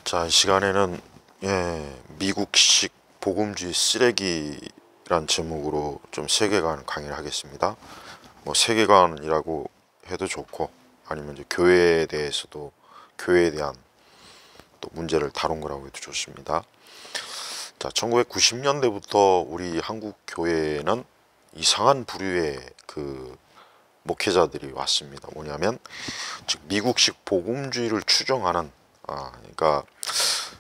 자, 이 시간에는 미국식 복음주의 쓰레기란 제목으로 좀 세계관 강의를 하겠습니다. 뭐 세계관이라고 해도 좋고, 아니면 이제 교회에 대해서도 교회에 대한 또 문제를 다룬 거라고 해도 좋습니다. 자, 1990년대부터 우리 한국 교회에는 이상한 부류의 그 목회자들이 왔습니다. 뭐냐면 즉 미국식 복음주의를 추종하는, 그러니까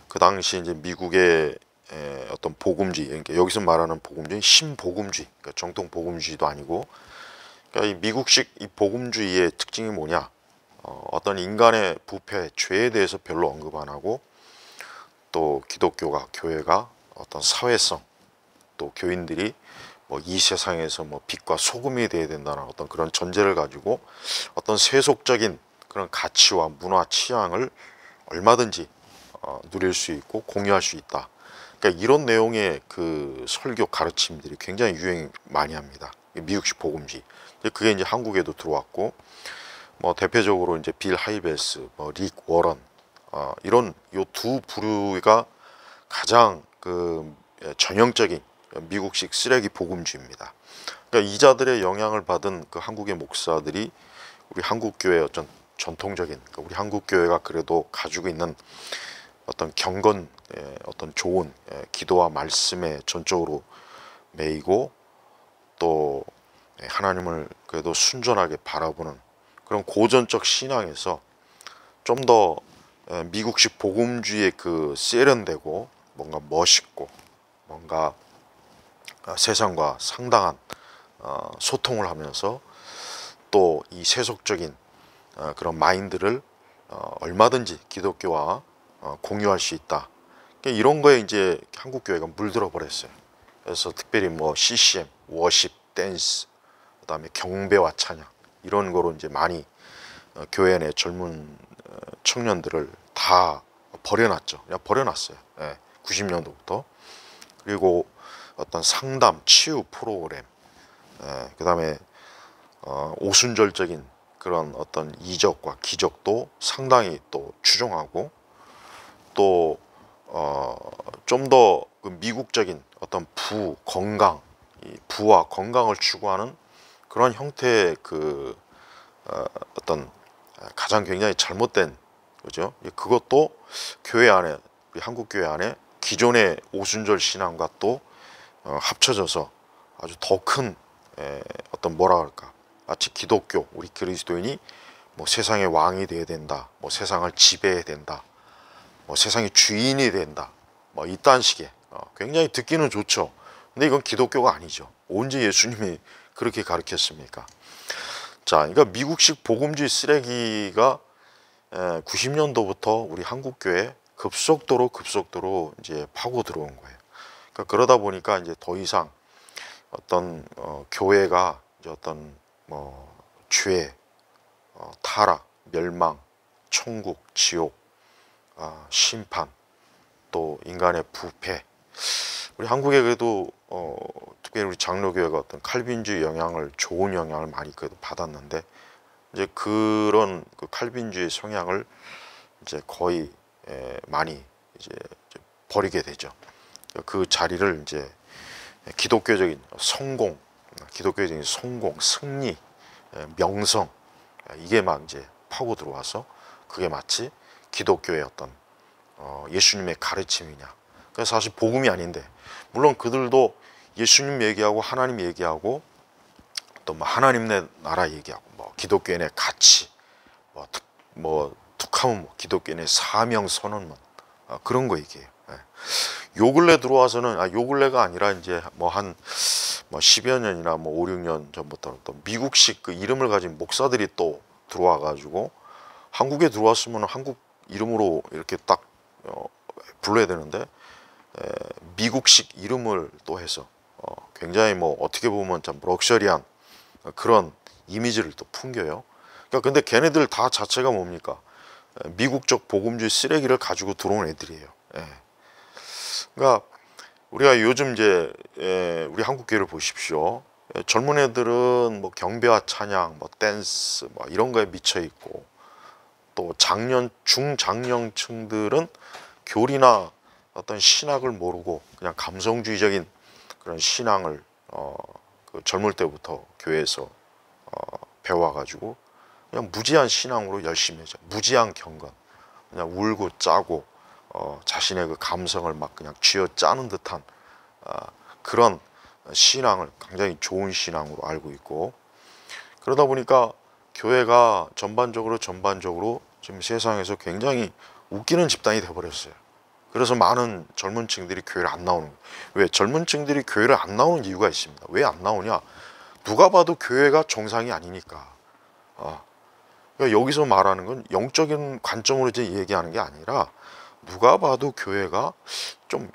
그 당시 이제 미국의 어떤 복음주의, 그러니까 여기서 말하는 복음주의 신복음주의, 그러니까 정통 복음주의도 아니고, 그러니까 이 미국식 이 복음주의의 특징이 뭐냐? 어떤 인간의 부패, 죄에 대해서 별로 언급 안 하고, 또 기독교가, 교회가 어떤 사회성, 또 교인들이 뭐 이 세상에서 뭐 빛과 소금이 되어야 된다는 어떤 그런 전제를 가지고 어떤 세속적인 그런 가치와 문화 취향을 얼마든지 누릴 수 있고 공유할 수 있다. 그러니까 이런 내용의 그 설교 가르침들이 굉장히 유행 많이 합니다. 미국식 복음주의. 그게 이제 한국에도 들어왔고, 뭐 대표적으로 이제 빌 하이베스, 뭐 릭 워런, 이런 요 두 부류가 가장 그 전형적인 미국식 쓰레기 복음주의입니다. 그러니까 이자들의 영향을 받은 그 한국의 목사들이 우리 한국 교회의 어떤 전통적인, 그러니까 우리 한국 교회가 그래도 가지고 있는 어떤 경건, 어떤 좋은 기도와 말씀에 전적으로 매이고, 또 하나님을 그래도 순전하게 바라보는 그런 고전적 신앙에서 좀 더 미국식 복음주의의 그 세련되고 뭔가 멋있고 뭔가 세상과 상당한 소통을 하면서 또 이 세속적인 그런 마인드를 얼마든지 기독교와 공유할 수 있다. 그러니까 이런 거에 이제 한국 교회가 물들어 버렸어요. 그래서 특별히 뭐 CCM, 워십, 댄스, 그다음에 경배와 찬양, 이런 거로 이제 많이 교회 내 젊은 청년들을 다 버려놨죠. 그냥 버려놨어요. 90년도부터. 그리고 어떤 상담, 치유 프로그램, 그다음에 오순절적인 그런 어떤 이적과 기적도 상당히 또 추종하고, 또 좀 더 그 미국적인 어떤 건강, 이 부와 건강을 추구하는 그런 형태의 그 어떤 가장 굉장히 잘못된 거죠. 그것도 교회 안에, 우리 한국 교회 안에 기존의 오순절 신앙과 또 합쳐져서 아주 더 큰 어떤 뭐라 할까, 마치 기독교, 우리 그리스도인이 뭐 세상의 왕이 되어야 된다, 뭐 세상을 지배해야 된다, 뭐 세상의 주인이 된다, 뭐 이딴 식의 굉장히 듣기는 좋죠. 근데 이건 기독교가 아니죠. 언제 예수님이 그렇게 가르쳤습니까? 자, 그러니까 미국식 복음주의 쓰레기가 90년도부터 우리 한국 교회에 급속도로 이제 파고 들어온 거예요. 그러니까 그러다 보니까 이제 더 이상 어떤 교회가 이제 어떤 뭐 죄, 타락, 멸망, 천국, 지옥, 심판, 또 인간의 부패, 우리 한국에 그래도 특별히 우리 장로교회가 어떤 칼빈주의 영향을, 좋은 영향을 많이 그래도 받았는데, 이제 그런 그 칼빈주의 성향을 이제 거의 많이 이제 버리게 되죠. 그 자리를 이제 기독교적인 성공, 승리, 명성, 이게 막 이제 파고 들어와서 그게 마치 기독교의 어떤 예수님의 가르침이냐. 그래서 사실 복음이 아닌데, 물론 그들도 예수님 얘기하고 하나님 얘기하고 또 뭐 하나님네 나라 얘기하고 뭐 기독교인의 가치, 뭐 툭하면 뭐 기독교인의 사명 선언문, 그런 거 얘기해요. 요 근래 들어와서는, 요 근래가 아니라 이제 뭐 한 뭐 10여 년이나 뭐 5, 6년 전부터 또 미국식 그 이름을 가진 목사들이 또 들어와 가지고, 한국에 들어왔으면 한국 이름으로 이렇게 딱 불러야 되는데 미국식 이름을 또 해서 굉장히 뭐 어떻게 보면 참 럭셔리한 그런 이미지를 또 풍겨요. 그러니까 근데 걔네들 다 자체가 뭡니까? 미국적 복음주의 쓰레기를 가지고 들어온 애들이에요. 그러니까 우리가 요즘 이제 우리 한국 교회를 보십시오. 젊은 애들은 뭐 경배와 찬양, 뭐 댄스, 뭐 이런 거에 미쳐 있고, 또 중장년층들은 교리나 어떤 신학을 모르고 그냥 감성주의적인 그런 신앙을 그 젊을 때부터 교회에서 배워가지고 그냥 무지한 신앙으로 열심히 하죠. 무지한 경건, 그냥 울고 짜고 자신의 그 감성을 막 그냥 쥐어 짜는 듯한 그런 신앙을 굉장히 좋은 신앙으로 알고 있고, 그러다 보니까 교회가 전반적으로 지금 세상에서 굉장히 웃기는 집단이 돼버렸어요. 그래서 많은 젊은 층들이 교회를 안 나오는 거예요. 왜? 젊은 층들이 교회를 안 나오는 이유가 있습니다. 왜 안 나오냐? 누가 봐도 교회가 정상이 아니니까. 그러니까 여기서 말하는 건 영적인 관점으로 이제 얘기하는 게 아니라, 누가 봐도 교회가 좀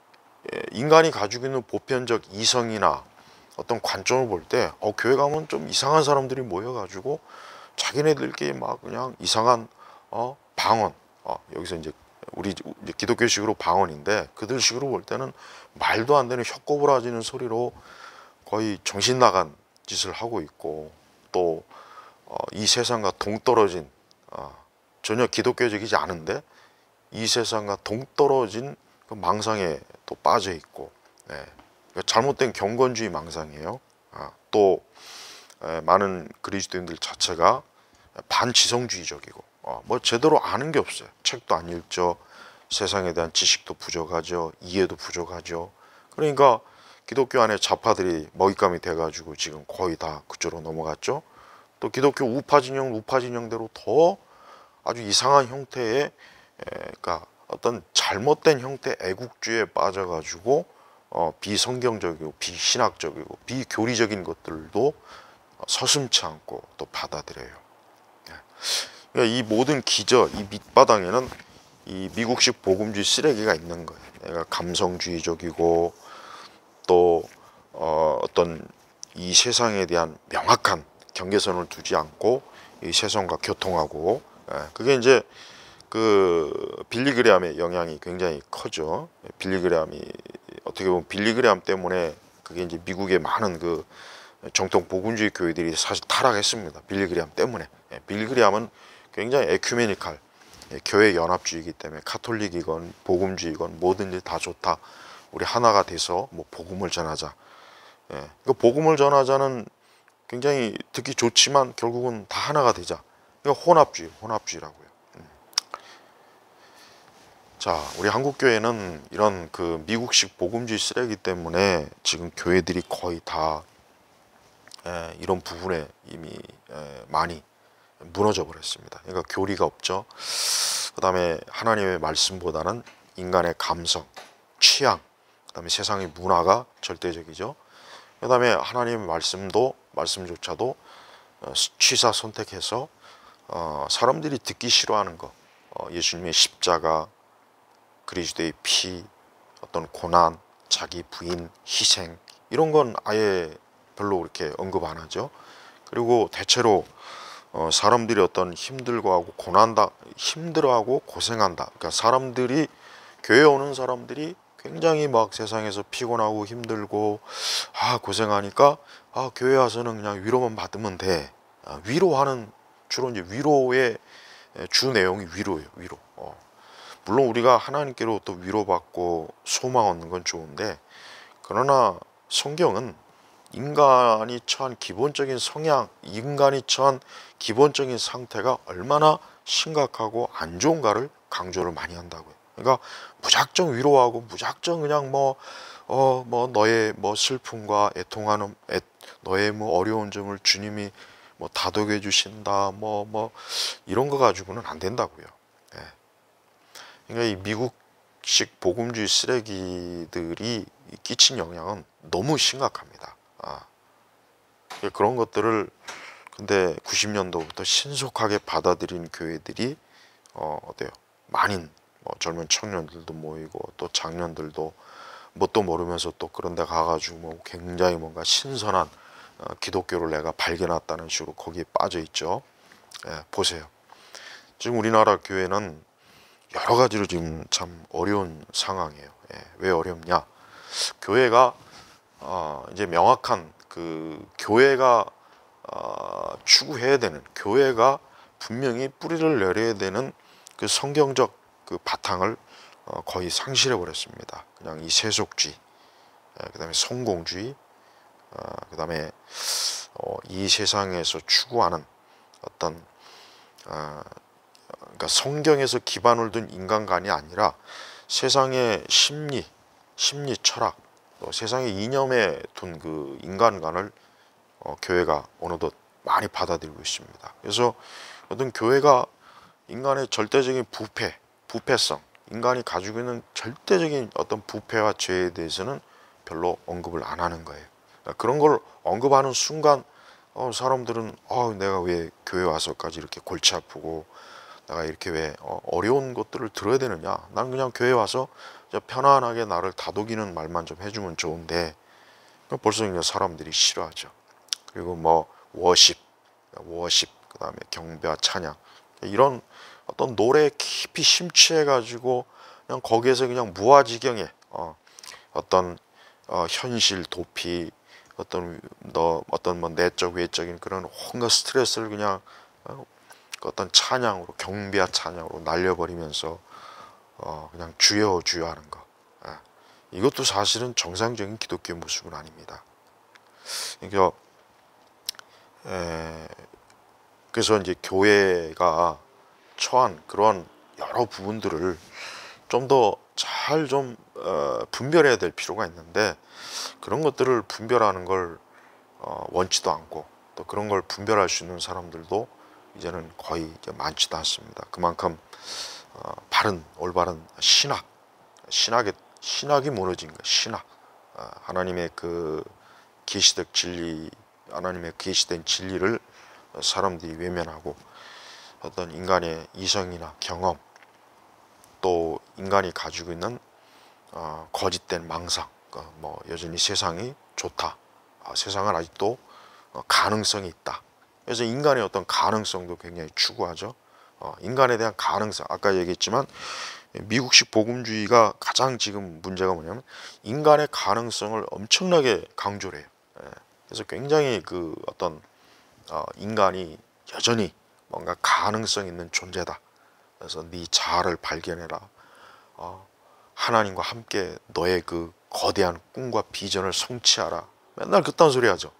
인간이 가지고 있는 보편적 이성이나 어떤 관점을 볼 때 교회 가면 좀 이상한 사람들이 모여가지고 자기네들끼리 막 그냥 이상한 방언, 여기서 이제 우리 이제 기독교식으로 방언인데, 그들식으로 볼 때는 말도 안 되는 혀꼬부라지는 소리로 거의 정신 나간 짓을 하고 있고, 또 이 세상과 동떨어진 전혀 기독교적이지 않은데 이 세상과 동떨어진 그 망상에 또 빠져 있고, 그러니까 잘못된 경건주의 망상이에요. 또 많은 그리스도인들 자체가 반지성주의적이고 뭐 제대로 아는 게 없어요. 책도 안 읽죠. 세상에 대한 지식도 부족하죠. 이해도 부족하죠. 그러니까 기독교 안에 좌파들이 먹잇감이 돼가지고 지금 거의 다 그쪽으로 넘어갔죠. 또 기독교 우파 진영대로 더 아주 이상한 형태의 그러니까 어떤 잘못된 형태 애국주의에 빠져가지고 비성경적이고 비신학적이고 비교리적인 것들도 서슴지 않고 또 받아들여요. 그러니까 이 모든 기저, 이 밑바닥에는 이 미국식 복음주의 쓰레기가 있는 거예요. 내가 감성주의적이고 또 어떤 이 세상에 대한 명확한 경계선을 두지 않고 이 세상과 교통하고, 그게 이제 그 빌리그레암의 영향이 굉장히 커죠. 빌리그레암이 어떻게 보면 빌리그레암 때문에 그게 이제 미국의 많은 그 정통 복음주의 교회들이 사실 타락했습니다. 빌리그레암 때문에. 빌리그레암은 굉장히 에큐메니칼 교회 연합주의이기 때문에 카톨릭이건 복음주의건 뭐든지 다 좋다. 우리 하나가 돼서 뭐 복음을 전하자. 그 복음을 전하자는 굉장히 듣기 좋지만 결국은 다 하나가 되자. 이거 혼합주의라고요. 자, 우리 한국 교회는 이런 그 미국식 복음주의 쓰레기 때문에 지금 교회들이 거의 다 이런 부분에 이미 많이 무너져 버렸습니다. 그러니까 교리가 없죠. 그 다음에 하나님의 말씀보다는 인간의 감성, 취향, 그 다음에 세상의 문화가 절대적이죠. 그 다음에 하나님의 말씀조차도 취사 선택해서 사람들이 듣기 싫어하는 거, 예수님의 십자가, 그리스도의 피, 어떤 고난, 자기 부인, 희생, 이런 건 아예 별로 그렇게 언급 안 하죠. 그리고 대체로 사람들이 어떤 힘들어하고 고생한다. 그러니까 사람들이, 교회 오는 사람들이 굉장히 막 세상에서 피곤하고 힘들고 고생하니까 교회 와서는 그냥 위로만 받으면 돼. 위로하는, 주로 이제 위로의 주 내용이 위로예요. 위로. 물론 우리가 하나님께로 또 위로받고 소망 얻는 건 좋은데, 그러나 성경은 인간이 처한 기본적인 성향, 인간이 처한 기본적인 상태가 얼마나 심각하고 안 좋은가를 강조를 많이 한다고요. 그러니까 무작정 위로하고 무작정 그냥 뭐 너의 뭐 슬픔과 애통하는 너의 뭐 어려운 점을 주님이 뭐 다독여 주신다 뭐 이런 거 가지고는 안 된다고요. 그러니까 이 미국식 복음주의 쓰레기들이 끼친 영향은 너무 심각합니다. 그런 것들을 근데 90년도부터 신속하게 받아들인 교회들이 어때요? 많은 젊은 청년들도 모이고 또 장년들도 뭣도 모르면서 또 그런 데 가가지고 뭐 굉장히 뭔가 신선한 기독교를 내가 발견했다는 식으로 거기에 빠져 있죠. 보세요. 지금 우리나라 교회는 여러 가지로 지금 참 어려운 상황이에요. 왜 어렵냐? 교회가 이제 명확한 그 교회가 추구해야 되는, 교회가 분명히 뿌리를 내려야 되는 그 성경적 그 바탕을 거의 상실해 버렸습니다. 그냥 이 세속주의, 그다음에 성공주의, 그다음에 이 세상에서 추구하는 어떤 그러니까 성경에서 기반을 둔 인간관이 아니라 세상의 심리 철학, 또 세상의 이념에 둔 그 인간관을 교회가 어느덧 많이 받아들이고 있습니다. 그래서 어떤 교회가 인간의 절대적인 부패성, 인간이 가지고 있는 절대적인 어떤 부패와 죄에 대해서는 별로 언급을 안 하는 거예요. 그러니까 그런 걸 언급하는 순간 사람들은 내가 왜 교회 와서까지 이렇게 골치 아프고 내가 이렇게 왜 어려운 것들을 들어야 되느냐, 난 그냥 교회 와서 편안하게 나를 다독이는 말만 좀 해주면 좋은데, 벌써 이제 사람들이 싫어하죠. 그리고 뭐 워십, 그 다음에 경배와 찬양, 이런 어떤 노래에 깊이 심취해 가지고 그냥 거기에서 그냥 무아지경에 어떤 현실 도피, 어떤 뭐 내적 외적인 그런 온갖 스트레스를 그냥 어떤 찬양으로, 경배와 찬양으로 날려버리면서 그냥 주여 주여 하는 거, 이것도 사실은 정상적인 기독교의 모습은 아닙니다. 그러니까 그래서 이제 교회가 처한 그런 여러 부분들을 좀 더 잘 좀 분별해야 될 필요가 있는데, 그런 것들을 분별하는 걸 원치도 않고, 또 그런 걸 분별할 수 있는 사람들도 이제는 거의 이제 많지도 않습니다. 그만큼 바른 올바른 신학이 무너진 거예요. 신학, 하나님의 그 계시된 진리, 하나님의 계시된 진리를 사람들이 외면하고, 어떤 인간의 이성이나 경험, 또 인간이 가지고 있는 거짓된 망상, 뭐 여전히 세상이 좋다, 세상은 아직도 가능성이 있다. 그래서 인간의 어떤 가능성도 굉장히 추구하죠. 인간에 대한 가능성, 아까 얘기했지만 미국식 복음주의가 가장 지금 문제가 뭐냐면 인간의 가능성을 엄청나게 강조를 해요. 그래서 굉장히 그 어떤 인간이 여전히 뭔가 가능성 있는 존재다. 그래서 네 자아를 발견해라. 하나님과 함께 너의 그 거대한 꿈과 비전을 성취하라. 맨날 그딴 소리 하죠.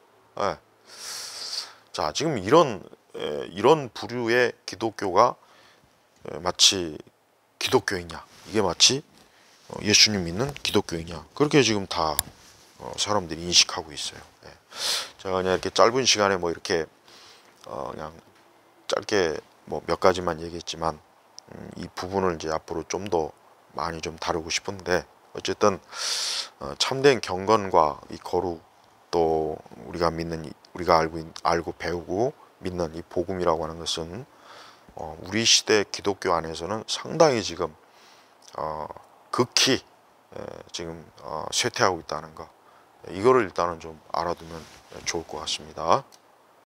자, 지금 이런 부류의 기독교가 마치 기독교이냐, 이게 마치 예수님 믿는 기독교이냐, 그렇게 지금 다 사람들이 인식하고 있어요. 제가 그냥 이렇게 짧은 시간에 뭐 이렇게 그냥 짧게 뭐 몇 가지만 얘기했지만, 이 부분을 이제 앞으로 좀 더 많이 좀 다루고 싶은데, 어쨌든 참된 경건과 이 거룩, 또 우리가 믿는, 우리가 알고 배우고 믿는 이 복음이라고 하는 것은 우리 시대 기독교 안에서는 상당히 지금 극히 지금 쇠퇴하고 있다는 거, 이거를 일단은 좀 알아두면 좋을 것 같습니다.